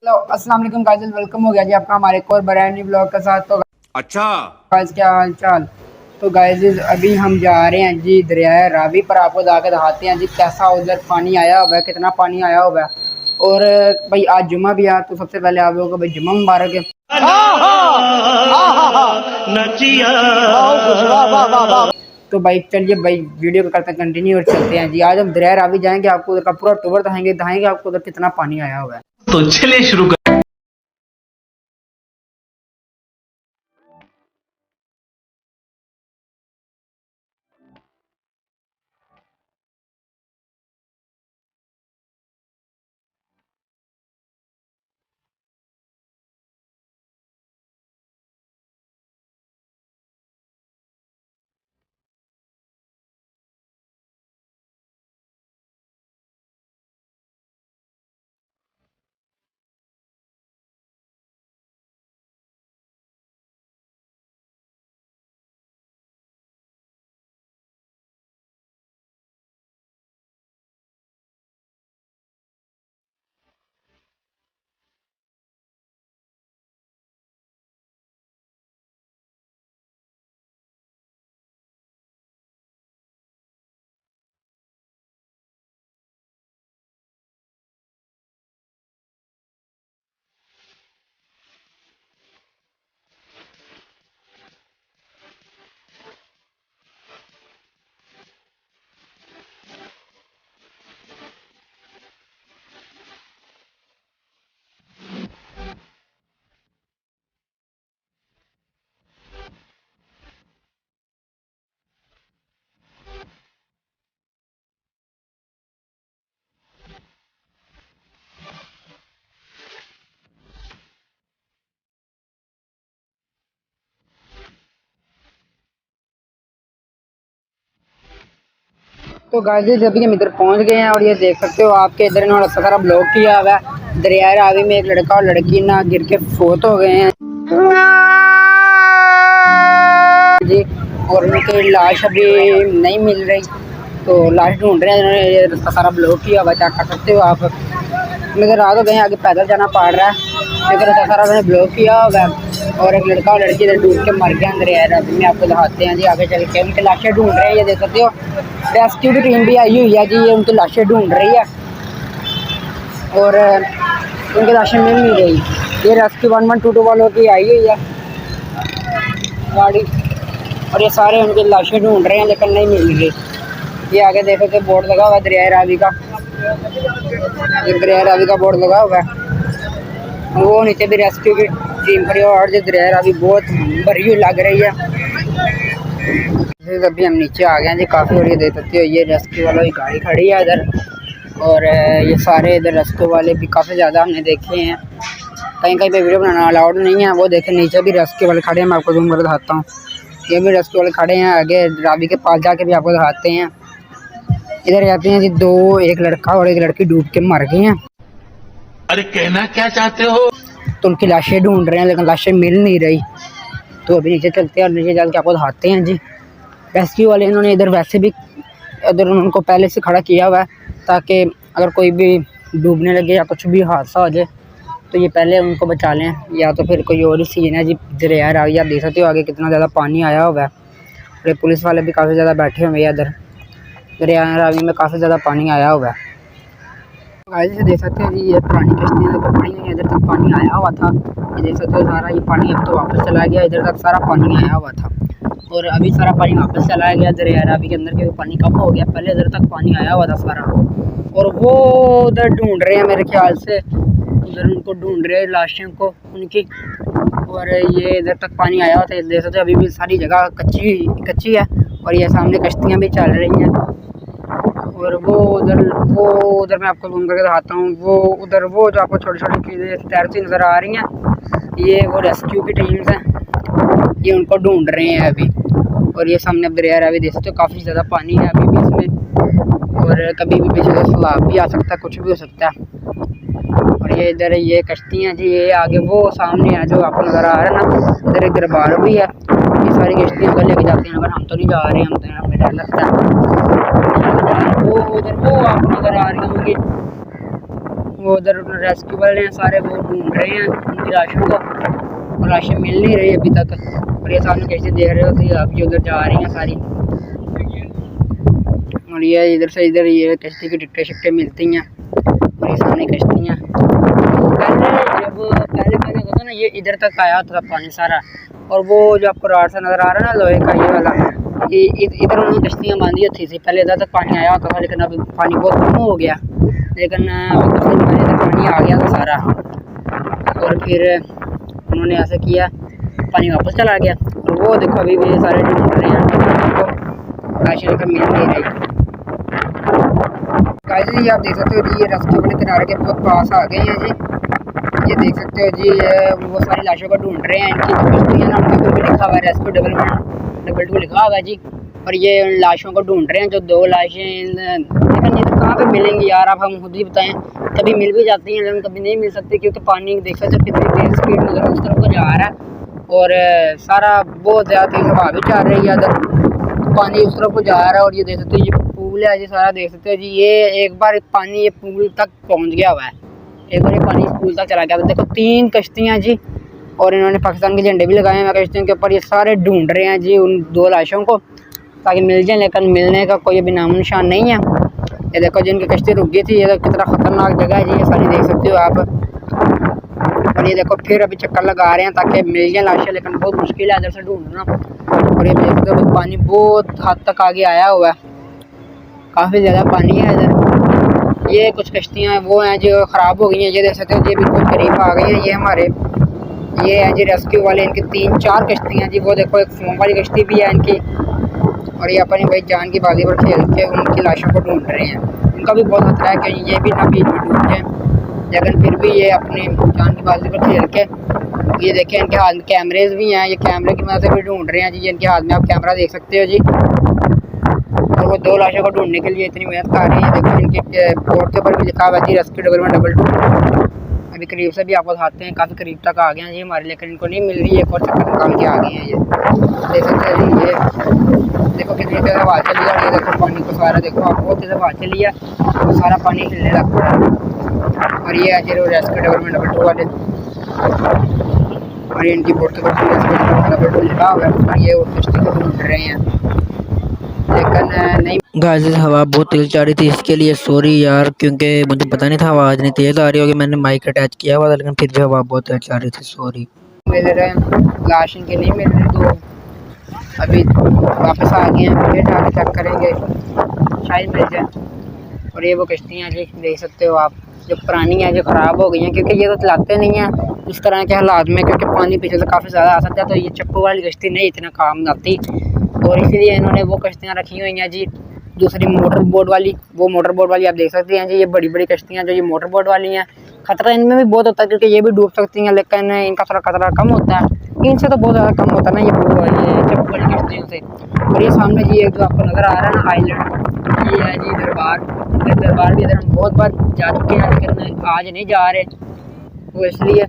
Hello अस्सलाम वालेकुम guys, welcome हो गया जी आपका हमारे एक और ब्रांड न्यू ब्लॉग के साथ। तो अच्छा। गाइस क्या हाल चाल। तो गाइस अभी हम जा रहे हैं जी दरिया रावी पर, आपको जाकर दिखाते हैं जी कैसा उधर पानी आया हुआ है, कितना पानी आया हुआ है। और भाई आज जुम्मा भी है, तो सबसे पहले आप लोगों को भाई जुम्मा मुबारक है। तो भाई चलिए भाई वीडियो को करते हैं कंटिन्यू और चलते हैं जी। आज हम दरिया रावी जाएंगे, आपको उधर का पूरा टूर दिखाएंगे आपको उधर कितना पानी आया हुआ है। तो चलिए शुरू कर। तो गाइस अभी हम इधर पहुंच गए हैं और ये देख सकते हो आपके इधर इन्होंने सारा ब्लॉक किया हुआ है। दरिया रावी में एक लड़का और लड़की ना गिर के फोत हो गए हैं जी। और उनकी लाश अभी नहीं मिल रही, तो लाश ढूंढ रहे हैं। इन्होंने ये रास्ता सारा ब्लॉक किया हुआ, क्या कर सकते हो आप। मगर रात हो गए, आगे पैदल जाना पड़ रहा है क्योंकि रास्ता सारा उन्होंने ब्लॉक किया हुआ है। और एक लड़का और लड़की इधर डूब के मर गया दरिया रावी में, आपको दिखाते हैं जी आगे चल के। उनकी लाशें ढूंढ रहे हैं, ये देख सकते हो रेस्क्यू की टीम भी आई हुई है जी, ये उनकी लाशें ढूंढ रही है और उनकी लाशें मिल नहीं रही। ये रेस्क्यू 1122 वालों की आई हुई है गाड़ी, और ये सारे उनकी लाशें ढूंढ रहे हैं लेकिन नहीं मिल रही। ये आगे देखो तो बोर्ड लगा हुआ है दरिया रावी का, ये दरिया रावी का बोर्ड लगा हुआ है। वो नीचे भी रेस्क्यू की टीम खड़ी है और जो दरिया रावी बहुत भरी हुई लग रही है। अभी हम नीचे आ गए हैं जी काफ़ी, और ये देख सकते हो ये रेस्क्यू वालों की गाड़ी खड़ी है इधर। और ये सारे इधर रेस्क्यू वाले भी काफ़ी ज़्यादा हमने देखे हैं। कहीं कहीं पे वीडियो बनाना अलाउड नहीं है, वो देखें नीचे भी रेस्क्यू वाले खड़े हैं। मैं आपको जूम कर दिखाता हूँ, ये भी रेस्क्यू वाले खड़े हैं। आगे रावी के पास जाके भी आपको दिखाते हैं। इधर जाते हैं जी दो, एक लड़का और एक लड़की डूब के मर गए हैं। अरे कहना क्या चाहते हो। तो उनकी लाशें ढूंढ रहे हैं लेकिन लाशें मिल नहीं रही। तो अभी नीचे चलते हैं और नीचे चल के आपको दिखाते हैं जी। रेस्क्यू वाले इन्होंने इधर वैसे भी इधर उनको पहले से खड़ा किया हुआ है ताकि अगर कोई भी डूबने लगे या कुछ भी हादसा हो जाए तो ये पहले उनको बचा लें, या तो फिर कोई और ही सीन है जी। दरिया रावी आप देख सकते हो आगे कितना ज़्यादा पानी आया हुआ है। और पुलिस वाले भी काफ़ी ज़्यादा बैठे हुए हैं इधर। दरिया रावी में काफ़ी ज़्यादा पानी आया हुआ है। जैसे देख सकते हैं जी ये पुरानी कश्तियाँ तो पड़ी हुई हैं, इधर तक पानी आया हुआ था। ये देख सकते हो सारा ये पानी अब तो वापस चला गया, इधर तक सारा पानी आया हुआ था और अभी सारा पानी वापस चला गया दरिया रावी के अंदर, क्योंकि पानी कम हो गया। पहले इधर तक पानी आया हुआ था सारा, और वो उधर ढूंढ रहे हैं मेरे ख्याल से, उधर उनको ढूंढ रहे हैं लाशों को उनकी। और ये इधर तक पानी आया हुआ था, देख सकते हो अभी भी सारी जगह कच्ची है और ये सामने कश्तियाँ भी चल रही हैं। और वो उधर मैं आपको घूम करके दिखाता हूँ। वो उधर वो जो आपको छोटी छोटी चीज़ें तैरती नज़र आ रही हैं, ये वो रेस्क्यू की टीम्स हैं, ये उनको ढूंढ रहे हैं अभी। और ये सामने अब दरिया रावी देख सकते हो काफ़ी ज़्यादा पानी है अभी भी इसमें, और कभी भी पीछे से सैलाब भी आ सकता है, कुछ भी हो सकता है। और ये इधर ये कश्तियाँ जी, ये आगे वो सामने है जो आपको नज़र आ रहा है ना, इधर एक दरबार भी है। ये सारी कश्तियाँ अगर लेके जाते हैं, अगर हम तो नहीं जा रहे हैं, हम तो हमें डर लगता है। वो उधर वो आपको नज़र आ रही होंगी, वो उधर रेस्क्यू वाले हैं सारे, वो ढूंढ रहे हैं उनकी लाशों को, और लाशें मिल नहीं रही अभी तक। और ये सामने कैसे देख रहे हो तो आप ये उधर जा रही हैं सारी, और ये इधर से इधर ये कश्ती की टिकटें शिकटें मिलती हैं, और ये सामने कश्तियाँ। पहले होता था ना, ये इधर तक आया होता था पानी सारा, और वो जो आपको राड सा नज़र आ रहा है ना लोहे का, ये वाला, ये इधर उन्होंने कश्तियाँ बांधी होती थी पहले, इधर तक पानी आया होता था, लेकिन अब पानी बहुत कम हो गया, लेकिन कुछ दिन पहले तक पानी आ गया था सारा, और फिर उन्होंने ऐसा किया, पानी वापस चला गया। और वो देखो अभी भी सारे ढूंढ रहे हैं, लाशें लेकर मिल नहीं रही। जी आप देख सकते हो जी, ये रेस्क्यू वाले किनारे के बहुत पास आ गए हैं जी, ये देख सकते हो जी, वो सारी लाशों को ढूंढ रहे हैं। इनकी जो कश्ती है ना, उनके ऊपर भी लिखा हुआ है रेस्क्यू 112 लिखा हुआ है जी, और ये उन लाशों को ढूंढ रहे हैं जो 2 लाशें, लेकिन ये तो कहाँ पे मिलेंगी यार, आप हम खुद ही बताएं। कभी मिल भी जाती हैं लेकिन कभी नहीं मिल सकती, क्योंकि पानी देख सकते हो कितनी तेज़ स्पीड में उस तरफ को जा रहा है, और सारा बहुत ज़्यादा तेज़ हवा भी चल रही है, उधर पानी उस तरफ को जा रहा है। और ये देख सकते हो ये पूल है जी, सारा देख सकते हो जी, ये एक बार पानी ये पूल तक पहुंच गया हुआ है, एक बार ये पानी पूल तक चला गया था। देखो 3 कश्तियाँ जी, और इन्होंने पाकिस्तान के झंडे भी लगाए हैं कश्तियों के ऊपर। ये सारे ढूंढ रहे हैं जी उन 2 लाशों को, ताकि मिल जाए, लेकिन मिलने का कोई अभी नामो निशान नहीं है। ये देखो जिनकी कश्ती रुक गई थी, ये कितना ख़तरनाक जगह है जी, ये सारी देख सकते हो आप। और ये देखो फिर अभी चक्कर लगा रहे हैं ताकि मिल जाए लाशें, लेकिन बहुत मुश्किल है इधर से ढूंढना। और ये देख सकते हो पानी बहुत हद तक आगे आया हुआ है, काफ़ी ज़्यादा पानी है इधर। ये कुछ कश्तियाँ वो हैं जो ख़राब हो गई हैं, ये देख सकते हो, ये बिल्कुल करीब आ गई हैं। ये हमारे ये हैं जी रेस्क्यू वाले, इनकी 3-4 कश्तियाँ जी, वो देखो एक फोम वाली कश्ती भी है इनकी, और ये अपनी भाई जान की बाजी पर खेल के उनकी लाशों को ढूंढ रहे हैं। इनका भी बहुत खतरा है कि ये भी ना बीच में डूब जाए, लेकिन फिर भी ये अपनी जान की बाजी पर खेल के, ये देखें इनके हाथ में कैमरेज भी हैं, ये कैमरे की मदद से भी ढूंढ रहे हैं जी। इनके हाथ में आप कैमरा देख सकते हो जी, और वो 2 लाशों को ढूंढने के लिए इतनी मेहनत कर रही है। देखो इनके बोर्ड के ऊपर भी लिखा हुआ है जी रेस्क्यू 112। अभी करीब से भी आपको दिखाते हैं, काफ़ी करीब तक आ गए हैं जी हमारे, लेकिन इनको नहीं मिल रही है, एक और चक्कर निकाल के आ गए हैं। ये देख सकते हैं जी, ये देखो कितनी तेज़ हवा चली है, और ये देखो पानी को सारा देखो आप, बहुत तेज़ हवा चली है, तो सारा पानी हिलने लग पड़ा है। और ये है जी रेस्क्यू 112 वाले, और ये इनकी बोर्ड के ऊपर रेस्क्यू 112 लिखा हुआ है, और ये वो कश्ती को ढूंढ रहे हैं, लेकिन नहीं। गाइस हवा बहुत तेज़ जा रही थी, इसके लिए सॉरी यार, क्योंकि मुझे पता नहीं था आवाज़ नहीं तेज़ आ रही होगी, मैंने माइक अटैच किया हुआ था, लेकिन फिर भी हवा बहुत तेज़ जा रही थी, सॉरी। मिल रहे हैं लाश इनके नहीं मिल रही, तो अभी वापस आ गए हैं, फिर आगे चेक करेंगे, शायद मिल जाए। और ये वो कश्तियाँ जी देख सकते हो आप, जो पुरानी हैं, जो ख़राब हो गई हैं, क्योंकि ये तो चलाते नहीं हैं इस तरह के हालात में, क्योंकि पानी पीछे से काफ़ी ज़्यादा आ सकता है, तो ये चप्पू वाली कश्ती नहीं इतना काम आती, और इसीलिए इन्होंने वो कश्तियाँ रखी हुई हैं जी, दूसरी मोटर बोट वाली। वो मोटर बोट वाली आप देख सकते हैं जी, ये बड़ी बड़ी कश्तियाँ जो ये मोटर बोट वाली हैं, खतरा इनमें भी बहुत होता है, क्योंकि ये भी डूब सकती हैं, लेकिन इनका थोड़ा खतरा कम होता है, इनसे तो बहुत ज़्यादा कम होता है ना ये चप्पू वाली कश्तियों से। और ये सामने जी एक जो आपको नज़र आ रहा है ना आइलैंड, ये है जी दरबार भी इधर हम बहुत बार जा चुके हैं, लेकिन आज नहीं जा रहे, वो इसलिए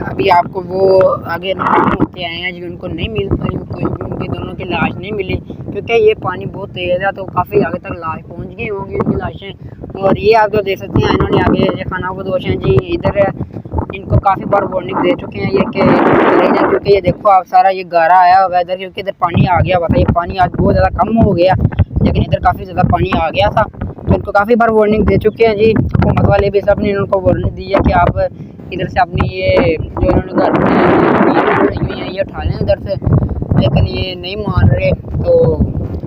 अभी आपको वो आगे होते आए हैं जी, उनको नहीं मिल पाई, उनकी दोनों की लाश नहीं मिली, क्योंकि ये पानी बहुत तेज़ है, तो काफ़ी आगे तक लाश पहुंच गई होंगी उनकी लाशें। और ये आप जो देख सकते हैं, इन्होंने आगे ये खाना बदोश हैं जी, इधर इनको काफ़ी बार वार्निंग दे चुके हैं ये कि चले जाएँ, क्योंकि ये देखो आप सारा ये गारा आया हुआ है इधर, क्योंकि इधर पानी आ गया हुआ था। ये पानी आज बहुत ज़्यादा कम हो गया, लेकिन इधर काफ़ी ज़्यादा पानी आ गया था, तो इनको काफ़ी बार वार्निंग दे चुके हैं जी। हुकूमत वाले भी सब ने इनको वार्निंग दी है कि आप इधर से अपनी ये जो इन्होंने घर हुई है ये उठा लें इधर से, लेकिन ये नहीं मान रहे, तो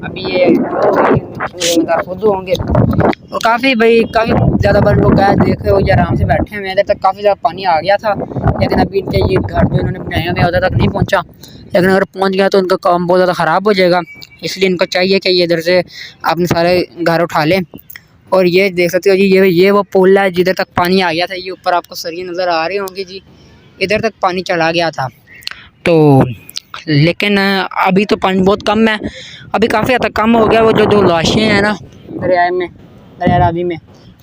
अभी ये जिम्मेदार खुद होंगे। और काफ़ी ज़्यादा बार लोग गए देखे हो, ये आराम से बैठे हुए हैं, इधर तक काफ़ी ज़्यादा पानी आ गया था, लेकिन अभी इनके ये घर जो इन्होंने बनाए हुए उधर तक नहीं पहुँचा, लेकिन अगर पहुँच गया तो उनका काम बहुत ज़्यादा ख़राब हो जाएगा, इसलिए इनको चाहिए कि ये इधर से अपने सारे घर उठा लें। और ये देख सकते हो जी, ये वो पुल है जिधर तक पानी आ गया था, ये ऊपर आपको सरिये नज़र आ रहे होंगे जी, इधर तक पानी चला गया था, तो लेकिन अभी तो पानी बहुत कम है, अभी काफ़ी हद तक कम हो गया। वो जो 2 लाशें हैं ना दरिया रावी में,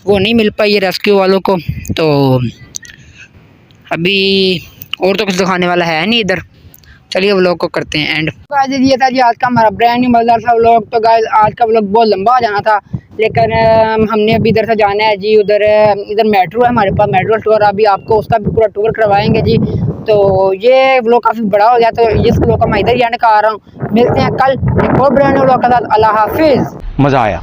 वो नहीं मिल पाई है रेस्क्यू वालों को, तो अभी और तो कुछ दिखाने वाला है नहीं इधर, चलिए व्लॉग को करते हैं एंड। गाइस ये था जी आज का हमारा ब्रांड न्यू मजेदार सा व्लॉग। तो गाइस आज का व्लॉग बहुत लंबा हो जाना था, लेकिन हमने अभी इधर से जाना है जी। इधर मेट्रो है हमारे पास, मेट्रो टूर। अभी आपको उसका भी पूरा टूर करवाएंगे जी। तो ये व्लॉग काफ़ी बड़ा हो गया, तो इस व्लॉग का मैं इधर ही एंड कर रहा हूँ। मिलते हैं कल एक और ब्रांड न्यू व्लॉग के साथ। अल्लाह हाफिज़। मजा आया।